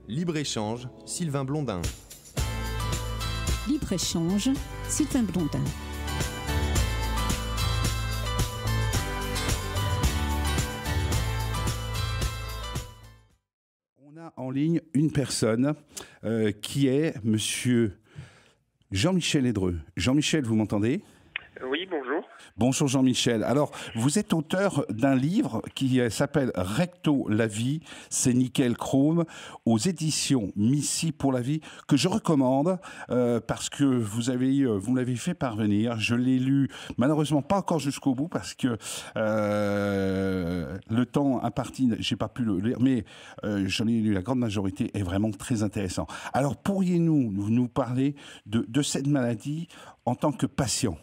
Libre-échange, Sylvain Blondin. Libre-échange, Sylvain Blondin. On a en ligne une personne qui est Monsieur Jean-Michel Hédreux. Jean-Michel, vous m'entendez ? Oui, bonjour. Bonjour Jean-Michel. Alors, vous êtes auteur d'un livre qui s'appelle Recto la vie, c'est nickel chrome, aux éditions Missy pour la vie, que je recommande parce que vous l'avez fait parvenir. Je l'ai lu, malheureusement pas encore jusqu'au bout parce que le temps imparti, j'ai pas pu le lire, mais j'en ai lu la grande majorité, est vraiment très intéressant. Alors, pourriez-vous nous parler de cette maladie en tant que patient ?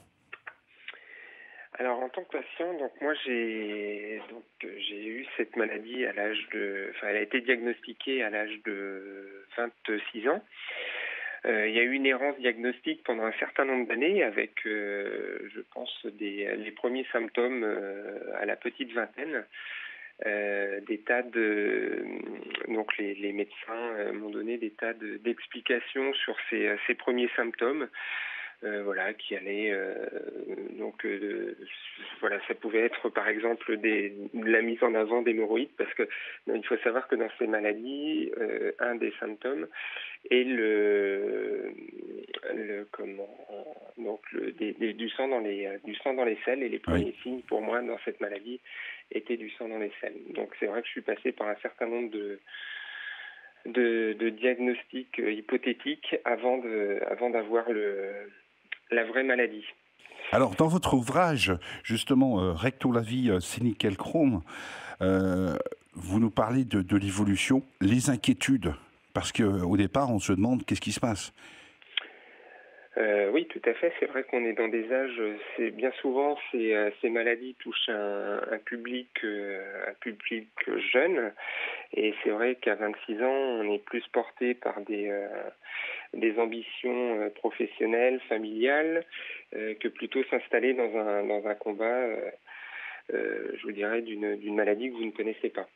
Alors en tant que patient, donc moi j'ai eu cette maladie à l'âge de, elle a été diagnostiquée à l'âge de 26 ans. Il y a eu une errance diagnostique pendant un certain nombre d'années avec, je pense, les premiers symptômes à la petite vingtaine. Des tas de, donc les médecins m'ont donné des tas d'explications sur ces premiers symptômes. Qui allait ça pouvait être par exemple de la mise en avant d'hémorroïdes, parce que il faut savoir que dans ces maladies, un des symptômes est du sang dans les selles, et les premiers signes pour moi dans cette maladie étaient du sang dans les selles. Donc c'est vrai que je suis passé par un certain nombre de diagnostics hypothétiques avant d'avoir la vraie maladie. Alors, dans votre ouvrage, justement, Recto la vie, c'est nickel chrome, vous nous parlez de l'évolution, les inquiétudes, parce qu'au départ, on se demande qu'est-ce qui se passe. Oui, tout à fait. C'est vrai qu'on est dans des âges. C'est bien souvent ces maladies touchent un public jeune, et c'est vrai qu'à 26 ans, on est plus porté par des ambitions professionnelles, familiales, que plutôt s'installer dans un combat, je vous dirais, d'une maladie que vous ne connaissez pas.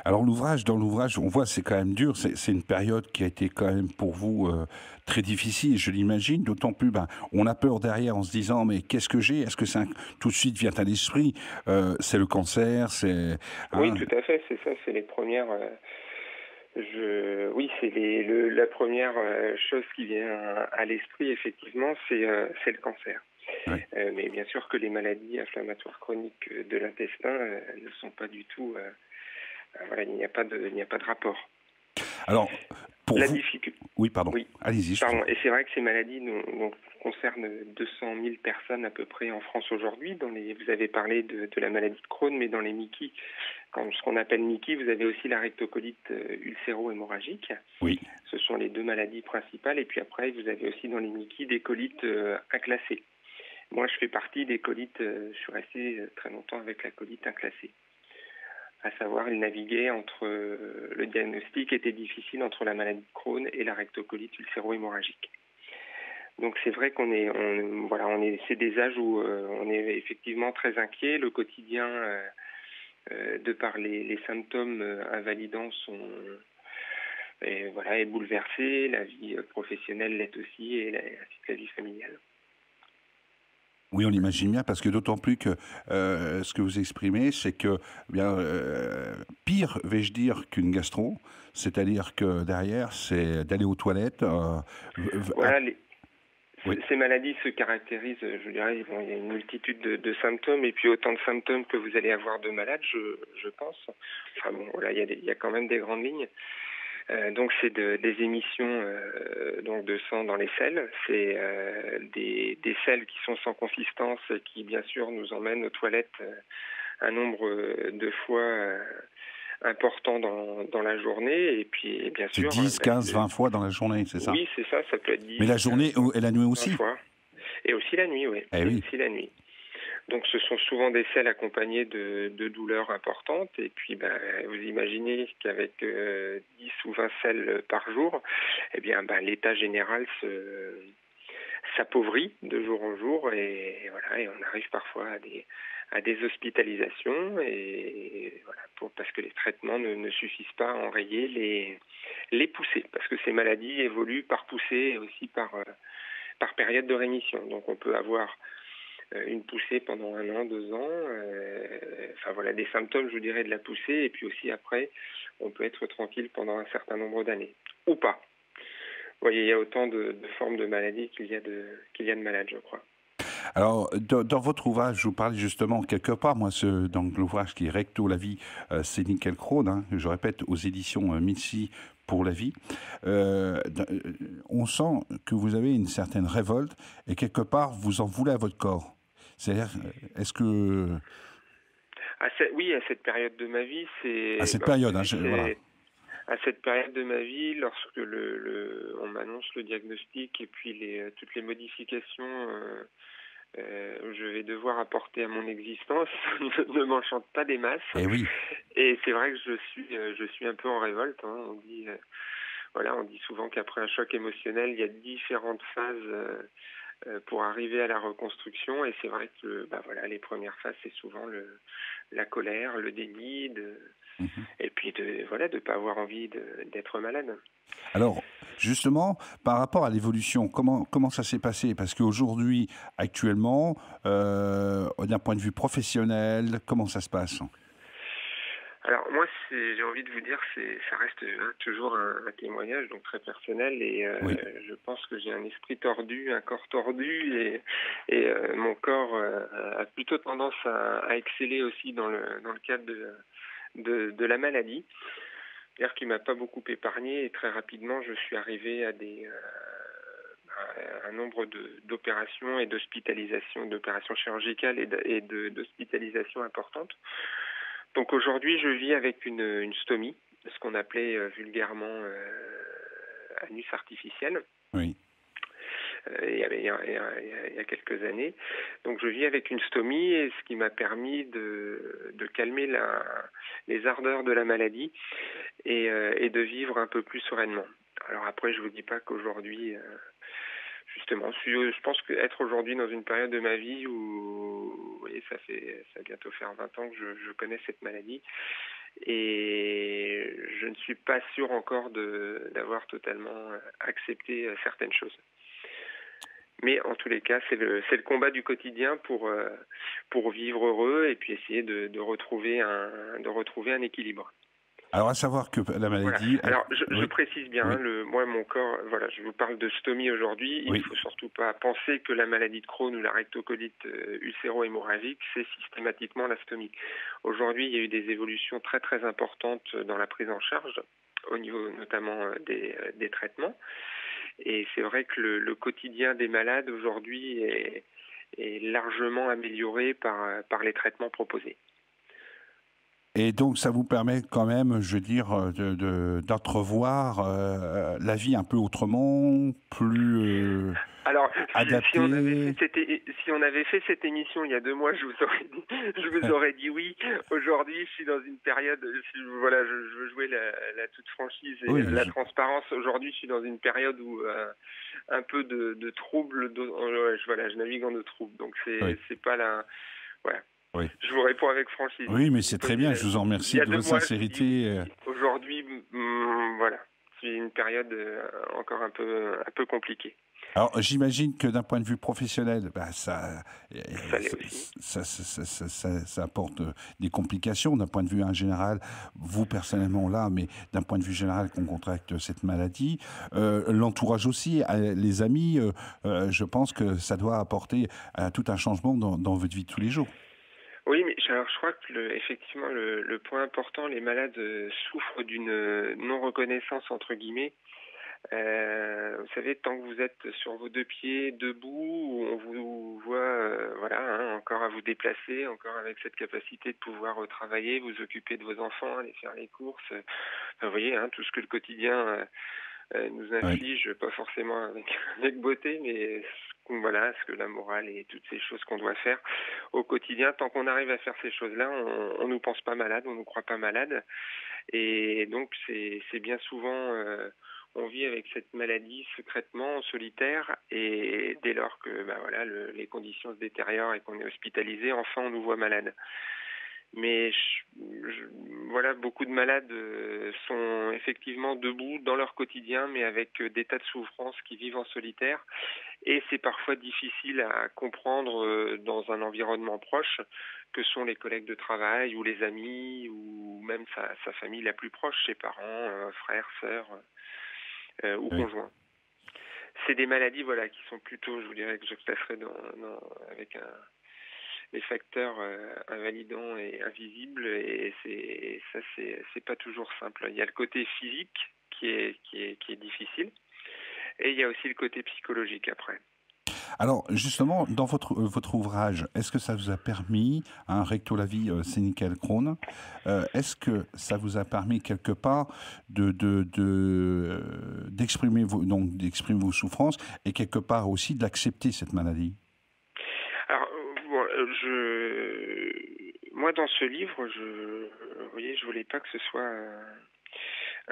Alors dans l'ouvrage, on voit c'est quand même dur, c'est une période qui a été quand même pour vous très difficile, je l'imagine, d'autant plus, on a peur derrière en se disant, mais qu'est-ce que j'ai ? Est-ce que tout de suite vient à l'esprit ? C'est le cancer, c'est... Oui, tout à fait, c'est ça, c'est les premières... la première chose qui vient à l'esprit, effectivement, c'est le cancer. Oui. Mais bien sûr que les maladies inflammatoires chroniques de l'intestin ne sont pas du tout... il n'y a pas de rapport. Alors, pour la vous... difficulté... Oui, pardon. Oui. Allez-y. Pardon. Et c'est vrai que ces maladies concernent 200 000 personnes à peu près en France aujourd'hui. Vous avez parlé de la maladie de Crohn, mais dans les MICI, ce qu'on appelle MICI, vous avez aussi la rectocolite ulcéro-hémorragique. Oui. Ce sont les deux maladies principales. Et puis après, vous avez aussi dans les MICI des colites inclassées. Moi, je fais partie des colites. Je suis resté très longtemps avec la colite inclassée. À savoir, il naviguait entre le diagnostic était difficile entre la maladie de Crohn et la rectocolite ulcéro-hémorragique. Donc c'est vrai c'est des âges où on est effectivement très inquiet. Le quotidien, de par les symptômes invalidants, est bouleversé. La vie professionnelle l'est aussi, et ainsi que la vie familiale. Oui, on imagine bien, parce que d'autant plus que ce que vous exprimez, c'est que pire, vais-je dire, qu'une gastro, c'est-à-dire que derrière, c'est d'aller aux toilettes. Ces maladies se caractérisent, je dirais, il y a une multitude de symptômes, et puis autant de symptômes que vous allez avoir de malades, je pense. Il y a quand même des grandes lignes. Donc c'est des émissions de sang dans les selles, c'est des selles qui sont sans consistance, qui bien sûr nous emmènent aux toilettes un nombre de fois important dans la journée, et puis bien sûr... C'est 10, 15, 20 fois dans la journée, c'est ça ? Oui, c'est ça, ça peut être 10. Mais la journée et la nuit aussi ? Fois. Et aussi la nuit, oui. Oui. Aussi la nuit. Donc ce sont souvent des selles accompagnées de douleurs importantes, et puis vous imaginez qu'avec 10 ou 20 selles par jour, l'état général s'appauvrit de jour en jour et voilà, et on arrive parfois à des hospitalisations et voilà, parce que les traitements ne suffisent pas à enrayer les poussées, parce que ces maladies évoluent par poussée et aussi par période de rémission. Donc on peut avoir une poussée pendant 1 an, 2 ans, enfin voilà des symptômes, je vous dirais, de la poussée, et puis aussi après, on peut être tranquille pendant un certain nombre d'années, ou pas. Vous voyez, il y a autant de formes de maladies qu'il y a de malades, je crois. Alors, dans votre ouvrage, je vous parlais justement quelque part, moi, dans l'ouvrage qui est Recto la vie, c'est Nickel Crohn, hein, je répète, aux éditions Missy pour la vie. On sent que vous avez une certaine révolte et quelque part, vous en voulez à votre corps. C'est-à-dire, est-ce que... Oui, à cette période de ma vie, c'est... À cette période, voilà. À cette période de ma vie, lorsque on m'annonce le diagnostic et puis toutes les modifications je vais devoir apporter à mon existence, ne m'enchante pas des masses. Et oui. Et c'est vrai que je suis un peu en révolte. Hein. On dit souvent qu'après un choc émotionnel, il y a différentes phases pour arriver à la reconstruction. Et c'est vrai que les premières phases, c'est souvent la colère, le déni, et puis de pas avoir envie d'être malade. Alors, justement, par rapport à l'évolution, comment ça s'est passé? Parce qu'aujourd'hui, actuellement, d'un point de vue professionnel, comment ça se passe? Alors moi, j'ai envie de vous dire, ça reste toujours un témoignage donc très personnel et oui. Je pense que j'ai un esprit tordu, un corps tordu et mon corps a plutôt tendance à exceller aussi dans le cadre de la maladie. C'est-à-dire qu'il m'a pas beaucoup épargné et très rapidement je suis arrivé à un nombre d'opérations et d'hospitalisations, d'opérations chirurgicales et d'hospitalisations importantes. Donc aujourd'hui je vis avec une stomie, ce qu'on appelait vulgairement anus artificiel. Oui. Il y a quelques années. Donc je vis avec une stomie et ce qui m'a permis de calmer les ardeurs de la maladie et de vivre un peu plus sereinement. Alors après, je vous dis pas qu'aujourd'hui, justement, je pense qu'être aujourd'hui dans une période de ma vie où, vous voyez, ça va bientôt faire 20 ans que je connais cette maladie et je ne suis pas sûr encore d'avoir totalement accepté certaines choses. Mais en tous les cas, c'est le combat du quotidien pour vivre heureux et puis essayer de retrouver un équilibre. Alors, à savoir que la maladie... Voilà. Alors, je précise bien, oui. moi, mon corps, voilà, je vous parle de stomie aujourd'hui. Il ne faut surtout pas penser que la maladie de Crohn ou la rectocolite ulcéro-hémorragique, c'est systématiquement la stomie. Aujourd'hui, il y a eu des évolutions très, très importantes dans la prise en charge, au niveau notamment des traitements. Et c'est vrai que le quotidien des malades aujourd'hui est largement amélioré par les traitements proposés. Et donc, ça vous permet quand même, je veux dire, d'entrevoir la vie un peu autrement, plus adaptée. Si on avait fait cette émission il y a 2 mois, je vous aurais dit oui. Aujourd'hui, je suis dans une période, je veux jouer la toute franchise et la transparence. Aujourd'hui, je suis dans une période où un peu de trouble, je navigue en eau trouble. Donc, c'est pas la... Voilà. Oui. Je vous réponds avec franchise. Oui, mais c'est très bien, je vous en remercie de votre sincérité. Aujourd'hui, c'est une période encore un peu compliquée. Alors, j'imagine que d'un point de vue professionnel, ça apporte des complications d'un point de vue général. Vous, personnellement, là, mais d'un point de vue général, qu'on contracte cette maladie. L'entourage aussi, les amis, je pense que ça doit apporter tout un changement dans votre vie de tous les jours. Oui, mais alors je crois que effectivement le point important, les malades souffrent d'une non-reconnaissance entre guillemets. Vous savez, tant que vous êtes sur vos 2 pieds, debout, on vous voit, encore à vous déplacer, encore avec cette capacité de pouvoir travailler, vous occuper de vos enfants, aller faire les courses. Vous voyez, tout ce que le quotidien nous inflige, pas forcément avec beauté, mais ce que la morale et toutes ces choses qu'on doit faire au quotidien. Tant qu'on arrive à faire ces choses-là, on nous pense pas malade, on nous croit pas malade. Et donc, c'est bien souvent... on vit avec cette maladie secrètement, en solitaire, et dès lors que les conditions se détériorent et qu'on est hospitalisé, enfin on nous voit malades. Mais voilà, beaucoup de malades sont effectivement debout dans leur quotidien, mais avec des tas de souffrances qui vivent en solitaire. Et c'est parfois difficile à comprendre dans un environnement proche, que sont les collègues de travail ou les amis, ou même sa famille la plus proche, ses parents, frères, sœurs ou conjoints. C'est des maladies qui sont plutôt, je vous dirais, que je classerais avec les facteurs invalidants et invisibles, et c'est pas toujours simple. Il y a le côté physique qui est difficile, et il y a aussi le côté psychologique après. Alors justement, dans votre ouvrage, est-ce que ça vous a permis, Recto la vie, c'est Nickel Crohn, est-ce que ça vous a permis quelque part d'exprimer vos souffrances et quelque part aussi d'accepter cette maladie? Alors, moi dans ce livre, je voulais pas que ce soit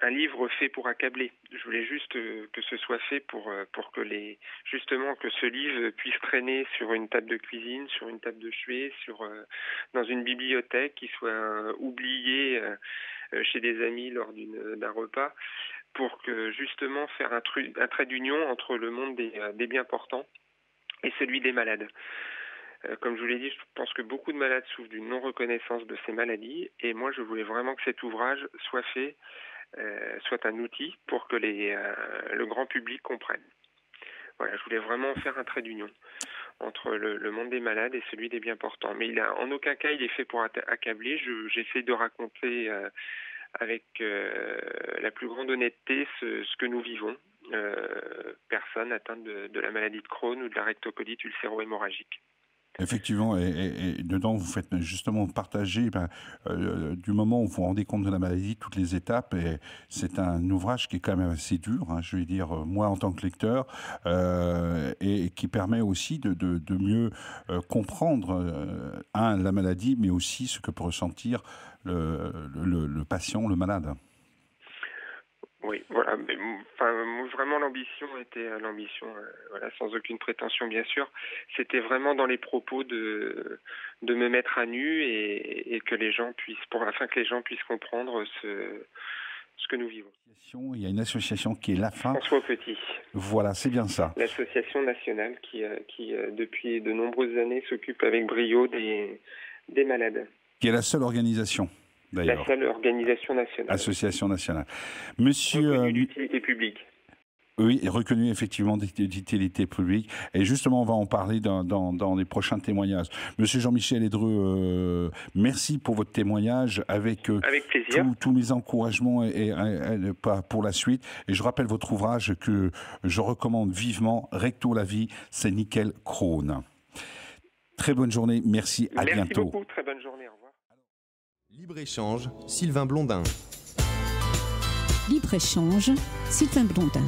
un livre fait pour accabler. Je voulais juste que ce soit fait pour que que ce livre puisse traîner sur une table de cuisine, sur une table de chevet, dans une bibliothèque, qui soit oublié chez des amis lors d'un repas, pour que justement faire un trait d'union entre le monde des bien portants et celui des malades. Comme je vous l'ai dit, je pense que beaucoup de malades souffrent d'une non-reconnaissance de ces maladies, et moi je voulais vraiment que cet ouvrage soit fait, soit un outil pour que le grand public comprenne. Voilà, je voulais vraiment faire un trait d'union entre le monde des malades et celui des bien portants. Mais en aucun cas il est fait pour accabler. J'essaie de raconter avec la plus grande honnêteté ce que nous vivons. Personne atteinte de la maladie de Crohn ou de la rectocolite ulcéro-hémorragique. Effectivement, et dedans, vous faites justement partager du moment où vous vous rendez compte de la maladie, toutes les étapes, et c'est un ouvrage qui est quand même assez dur, je vais dire, moi en tant que lecteur, et qui permet aussi de mieux comprendre, la maladie, mais aussi ce que peut ressentir le patient, le malade. Oui, voilà. Vraiment, l'ambition était sans aucune prétention, bien sûr. C'était vraiment dans les propos de me mettre à nu et que les gens afin que les gens puissent comprendre ce que nous vivons. Il y a une association qui est l'AFA. François Petit. Voilà, c'est bien ça. L'association nationale qui depuis de nombreuses années s'occupe avec brio des malades. Qui est la seule organisation. D'ailleurs. La seule organisation nationale. Association nationale. Monsieur. Reconnue d'utilité publique. Oui, reconnu effectivement d'utilité publique. Et justement, on va en parler dans les prochains témoignages. Monsieur Jean-Michel Hédreux, merci pour votre témoignage. Avec plaisir. Tous mes encouragements pour la suite. Et je rappelle votre ouvrage que je recommande vivement, Recto la vie, c'est Nickel Crohn. Très bonne journée, merci, à bientôt. Merci beaucoup, très bonne journée, au revoir. Libre-échange, Sylvain Blondin. Libre-échange, Sylvain Blondin.